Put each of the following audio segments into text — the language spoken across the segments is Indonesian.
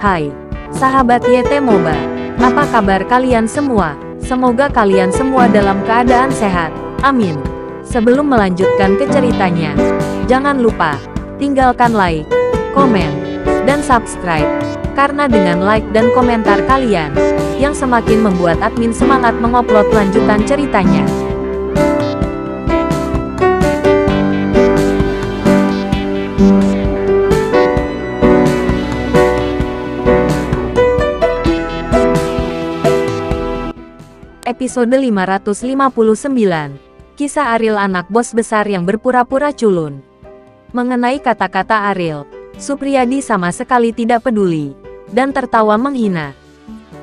Hai, sahabat YT Moba. Apa kabar kalian semua? Semoga kalian semua dalam keadaan sehat. Amin. Sebelum melanjutkan ke ceritanya, jangan lupa tinggalkan like, komen, dan subscribe. Karena dengan like dan komentar kalian, yang semakin membuat admin semangat mengupload lanjutan ceritanya. Episode 559. Kisah Ariel anak bos besar yang berpura-pura culun. Mengenai kata-kata Ariel, Supriyadi sama sekali tidak peduli, dan tertawa menghina.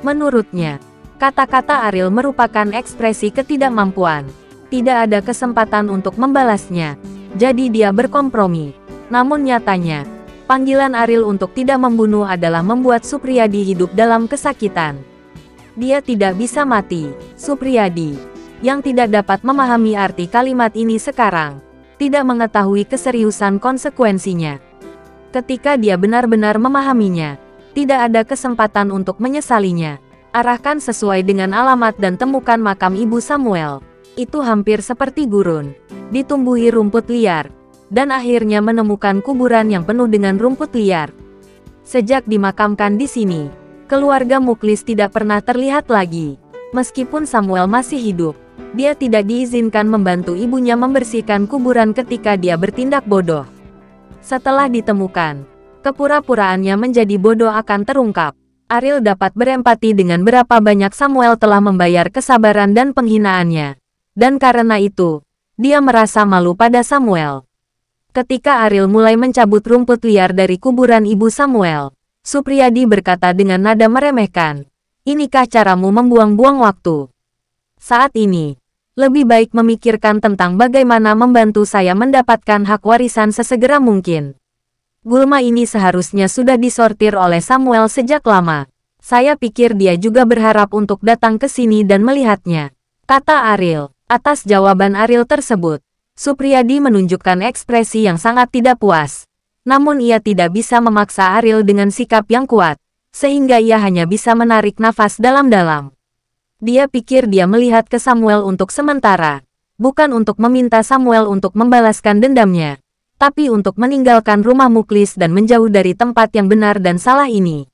Menurutnya, kata-kata Ariel merupakan ekspresi ketidakmampuan. Tidak ada kesempatan untuk membalasnya, jadi dia berkompromi. Namun nyatanya, panggilan Ariel untuk tidak membunuh adalah membuat Supriyadi hidup dalam kesakitan. Dia tidak bisa mati. Supriyadi, yang tidak dapat memahami arti kalimat ini sekarang, tidak mengetahui keseriusan konsekuensinya. Ketika dia benar-benar memahaminya, tidak ada kesempatan untuk menyesalinya. Arahkan sesuai dengan alamat dan temukan makam Ibu Samuel. Itu hampir seperti gurun, ditumbuhi rumput liar, dan akhirnya menemukan kuburan yang penuh dengan rumput liar. Sejak dimakamkan di sini, keluarga Muklis tidak pernah terlihat lagi. Meskipun Samuel masih hidup, dia tidak diizinkan membantu ibunya membersihkan kuburan ketika dia bertindak bodoh. Setelah ditemukan, kepura-puraannya menjadi bodoh akan terungkap. Ariel dapat berempati dengan berapa banyak Samuel telah membayar kesabaran dan penghinaannya. Dan karena itu, dia merasa malu pada Samuel. Ketika Ariel mulai mencabut rumput liar dari kuburan Ibu Samuel, Supriyadi berkata dengan nada meremehkan, "Inikah caramu membuang-buang waktu? Saat ini, lebih baik memikirkan tentang bagaimana membantu saya mendapatkan hak warisan sesegera mungkin. Gulma ini seharusnya sudah disortir oleh Samuel sejak lama. Saya pikir dia juga berharap untuk datang ke sini dan melihatnya," kata Ariel. Atas jawaban Ariel tersebut, Supriyadi menunjukkan ekspresi yang sangat tidak puas. Namun ia tidak bisa memaksa Ariel dengan sikap yang kuat, sehingga ia hanya bisa menarik nafas dalam-dalam. Dia pikir dia melihat ke Samuel untuk sementara, bukan untuk meminta Samuel untuk membalaskan dendamnya, tapi untuk meninggalkan rumah Muklis dan menjauh dari tempat yang benar dan salah ini.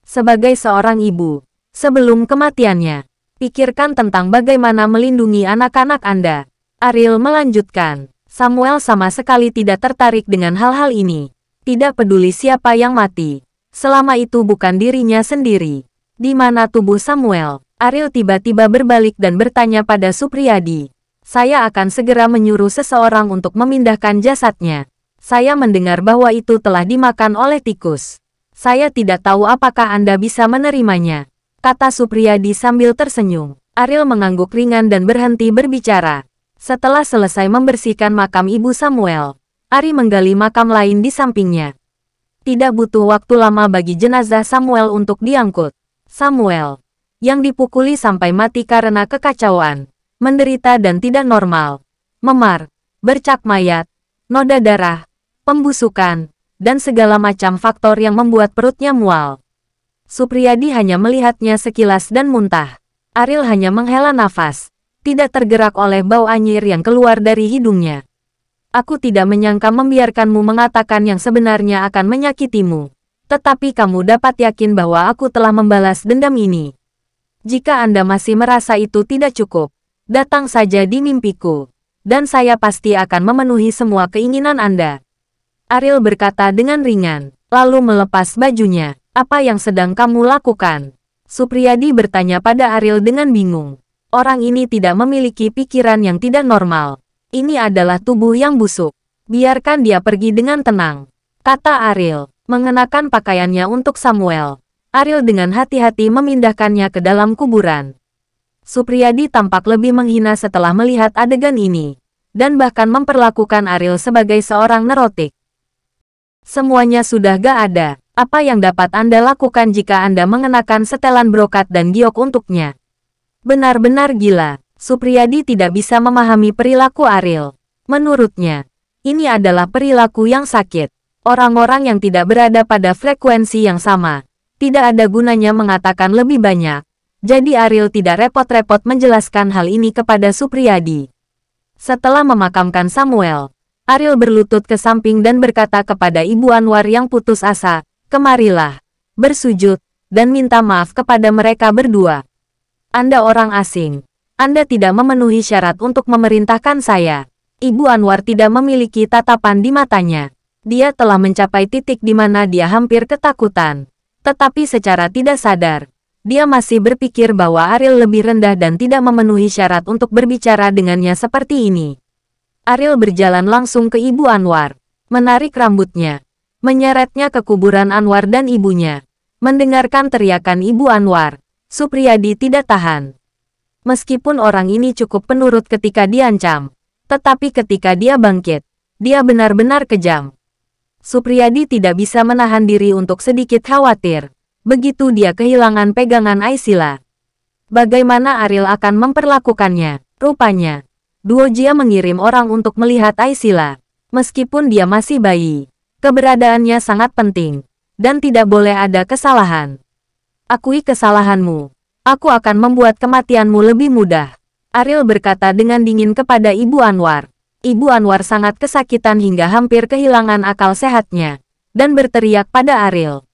Sebagai seorang ibu, sebelum kematiannya, pikirkan tentang bagaimana melindungi anak-anak Anda. Ariel melanjutkan. Samuel sama sekali tidak tertarik dengan hal-hal ini. Tidak peduli siapa yang mati, selama itu bukan dirinya sendiri. Di mana tubuh Samuel? Ariel tiba-tiba berbalik dan bertanya pada Supriyadi. "Saya akan segera menyuruh seseorang untuk memindahkan jasadnya. Saya mendengar bahwa itu telah dimakan oleh tikus. Saya tidak tahu apakah Anda bisa menerimanya," kata Supriyadi sambil tersenyum. Ariel mengangguk ringan dan berhenti berbicara. Setelah selesai membersihkan makam Ibu Samuel, Ari menggali makam lain di sampingnya. Tidak butuh waktu lama bagi jenazah Samuel untuk diangkut. Samuel, yang dipukuli sampai mati karena kekacauan, menderita dan tidak normal, memar, bercak mayat, noda darah, pembusukan, dan segala macam faktor yang membuat perutnya mual. Supriyadi hanya melihatnya sekilas dan muntah. Ariel hanya menghela nafas, tidak tergerak oleh bau anyir yang keluar dari hidungnya. "Aku tidak menyangka membiarkanmu mengatakan yang sebenarnya akan menyakitimu. Tetapi kamu dapat yakin bahwa aku telah membalas dendam ini. Jika Anda masih merasa itu tidak cukup, datang saja di mimpiku, dan saya pasti akan memenuhi semua keinginan Anda," Ariel berkata dengan ringan, lalu melepas bajunya. "Apa yang sedang kamu lakukan?" Supriyadi bertanya pada Ariel dengan bingung. Orang ini tidak memiliki pikiran yang tidak normal. Ini adalah tubuh yang busuk. Biarkan dia pergi dengan tenang, kata Ariel. Mengenakan pakaiannya untuk Samuel, Ariel dengan hati-hati memindahkannya ke dalam kuburan. Supriyadi tampak lebih menghina setelah melihat adegan ini, dan bahkan memperlakukan Ariel sebagai seorang neurotik. "Semuanya sudah gak ada. Apa yang dapat Anda lakukan jika Anda mengenakan setelan brokat dan giok untuknya?" Benar-benar gila. Supriyadi tidak bisa memahami perilaku Ariel. Menurutnya, ini adalah perilaku yang sakit. Orang-orang yang tidak berada pada frekuensi yang sama, Tidak ada gunanya mengatakan lebih banyak. Jadi Ariel tidak repot-repot menjelaskan hal ini kepada Supriyadi. Setelah memakamkan Samuel, Ariel berlutut ke samping dan berkata kepada Ibu Anwar yang putus asa, "Kemarilah, bersujud, dan minta maaf kepada mereka berdua. Anda orang asing. Anda tidak memenuhi syarat untuk memerintahkan saya." Ibu Anwar tidak memiliki tatapan di matanya. Dia telah mencapai titik di mana dia hampir ketakutan. Tetapi secara tidak sadar, dia masih berpikir bahwa Ariel lebih rendah dan tidak memenuhi syarat untuk berbicara dengannya seperti ini. Ariel berjalan langsung ke Ibu Anwar, menarik rambutnya, menyeretnya ke kuburan Anwar dan ibunya. Mendengarkan teriakan Ibu Anwar, Supriyadi tidak tahan. Meskipun orang ini cukup penurut ketika diancam, tetapi ketika dia bangkit, dia benar-benar kejam. Supriyadi tidak bisa menahan diri untuk sedikit khawatir. Begitu dia kehilangan pegangan Aisila. Bagaimana Ariel akan memperlakukannya? Rupanya, Duo Jia mengirim orang untuk melihat Aisila. Meskipun dia masih bayi, keberadaannya sangat penting, dan tidak boleh ada kesalahan. Akui kesalahanmu. Aku akan membuat kematianmu lebih mudah. Ariel berkata dengan dingin kepada Ibu Anwar. Ibu Anwar sangat kesakitan hingga hampir kehilangan akal sehatnya, dan berteriak pada Ariel.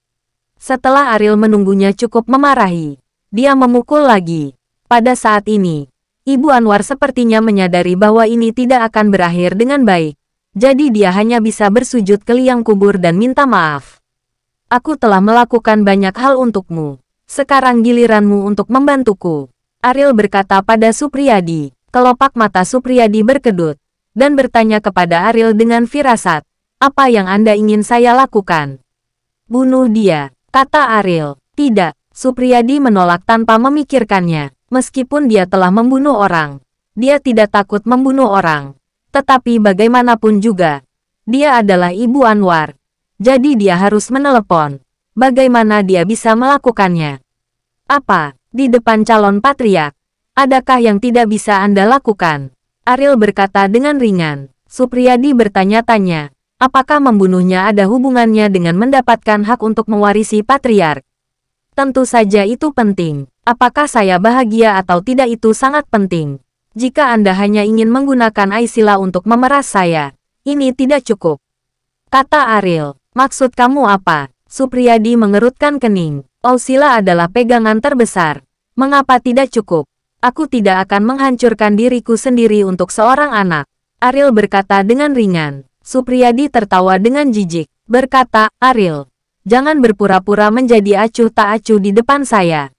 Setelah Ariel menunggunya cukup memarahi, dia memukul lagi. Pada saat ini, Ibu Anwar sepertinya menyadari bahwa ini tidak akan berakhir dengan baik. Jadi dia hanya bisa bersujud ke liang kubur dan minta maaf. "Aku telah melakukan banyak hal untukmu. Sekarang giliranmu untuk membantuku," Ariel berkata pada Supriyadi. Kelopak mata Supriyadi berkedut, dan bertanya kepada Ariel dengan firasat, "Apa yang Anda ingin saya lakukan?" "Bunuh dia," kata Ariel. "Tidak," Supriyadi menolak tanpa memikirkannya. Meskipun dia telah membunuh orang, dia tidak takut membunuh orang. Tetapi bagaimanapun juga, dia adalah Ibu Anwar. Jadi dia harus menelepon. Bagaimana dia bisa melakukannya? "Apa? Di depan calon patriark? Adakah yang tidak bisa Anda lakukan?" Ariel berkata dengan ringan. Supriyadi bertanya-tanya, apakah membunuhnya ada hubungannya dengan mendapatkan hak untuk mewarisi patriark? "Tentu saja itu penting. Apakah saya bahagia atau tidak itu sangat penting. Jika Anda hanya ingin menggunakan Aisila untuk memeras saya, ini tidak cukup," kata Ariel. "Maksud kamu apa?" Supriyadi mengerutkan kening. "Aisila adalah pegangan terbesar. Mengapa tidak cukup? Aku tidak akan menghancurkan diriku sendiri untuk seorang anak," Ariel berkata dengan ringan. Supriyadi tertawa dengan jijik, berkata, "Ariel, jangan berpura-pura menjadi acuh tak acuh di depan saya.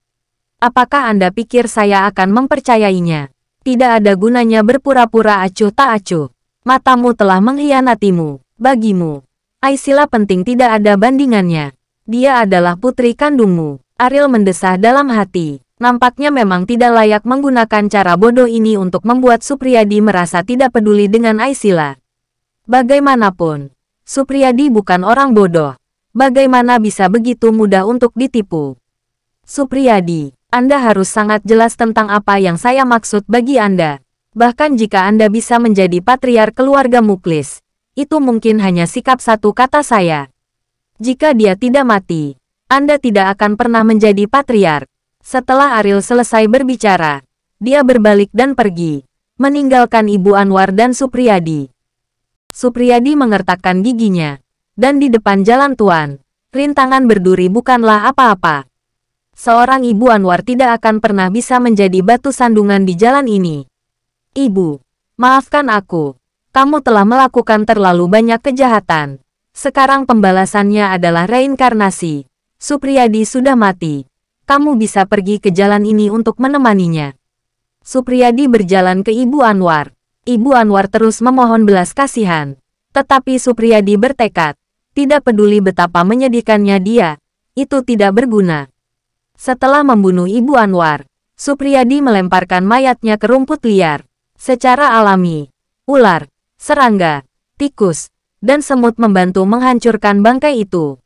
Apakah Anda pikir saya akan mempercayainya? Tidak ada gunanya berpura-pura acuh tak acuh. Matamu telah mengkhianatimu. Bagimu, Aisila penting tidak ada bandingannya. Dia adalah putri kandungmu." Ariel mendesah dalam hati. Nampaknya memang tidak layak menggunakan cara bodoh ini untuk membuat Supriyadi merasa tidak peduli dengan Aisila. Bagaimanapun, Supriyadi bukan orang bodoh. Bagaimana bisa begitu mudah untuk ditipu? "Supriyadi, Anda harus sangat jelas tentang apa yang saya maksud bagi Anda. Bahkan jika Anda bisa menjadi patriark keluarga Muklis, itu mungkin hanya sikap satu kata saya. Jika dia tidak mati, Anda tidak akan pernah menjadi patriark." Setelah Ariel selesai berbicara, dia berbalik dan pergi, meninggalkan Ibu Anwar dan Supriyadi. Supriyadi mengertakkan giginya, dan di depan jalan tuan, rintangan berduri bukanlah apa-apa. Seorang Ibu Anwar tidak akan pernah bisa menjadi batu sandungan di jalan ini. "Ibu, maafkan aku. Kamu telah melakukan terlalu banyak kejahatan. Sekarang pembalasannya adalah reinkarnasi. Supriyadi sudah mati. Kamu bisa pergi ke jalan ini untuk menemaninya." Supriyadi berjalan ke Ibu Anwar. Ibu Anwar terus memohon belas kasihan. Tetapi Supriyadi bertekad, tidak peduli betapa menyedihkannya dia, itu tidak berguna. Setelah membunuh Ibu Anwar, Supriyadi melemparkan mayatnya ke rumput liar. Secara alami, ular, serangga, tikus, dan semut membantu menghancurkan bangkai itu.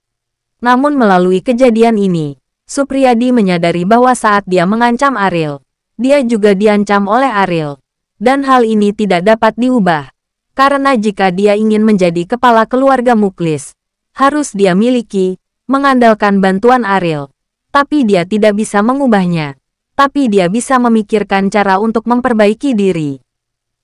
Namun melalui kejadian ini, Supriyadi menyadari bahwa saat dia mengancam Ariel, dia juga diancam oleh Ariel. Dan hal ini tidak dapat diubah. Karena jika dia ingin menjadi kepala keluarga Muklis, harus dia miliki mengandalkan bantuan Ariel. Tapi dia tidak bisa mengubahnya. Tapi dia bisa memikirkan cara untuk memperbaiki diri.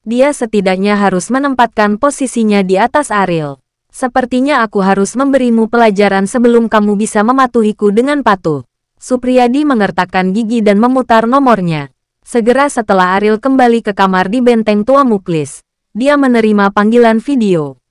Dia setidaknya harus menempatkan posisinya di atas Ariel. Sepertinya aku harus memberimu pelajaran sebelum kamu bisa mematuhiku dengan patuh. Supriyadi mengertakkan gigi dan memutar nomornya. Segera setelah Ariel kembali ke kamar di benteng tua Muklis, dia menerima panggilan video.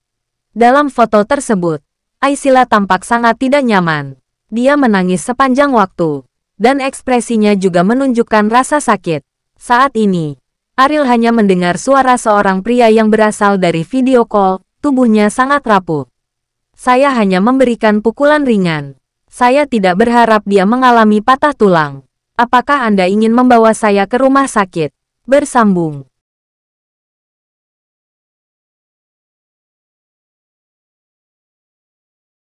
Dalam foto tersebut, Aisila tampak sangat tidak nyaman. Dia menangis sepanjang waktu, dan ekspresinya juga menunjukkan rasa sakit. Saat ini, Ariel hanya mendengar suara seorang pria yang berasal dari video call. Tubuhnya sangat rapuh. Saya hanya memberikan pukulan ringan. Saya tidak berharap dia mengalami patah tulang. Apakah Anda ingin membawa saya ke rumah sakit? Bersambung.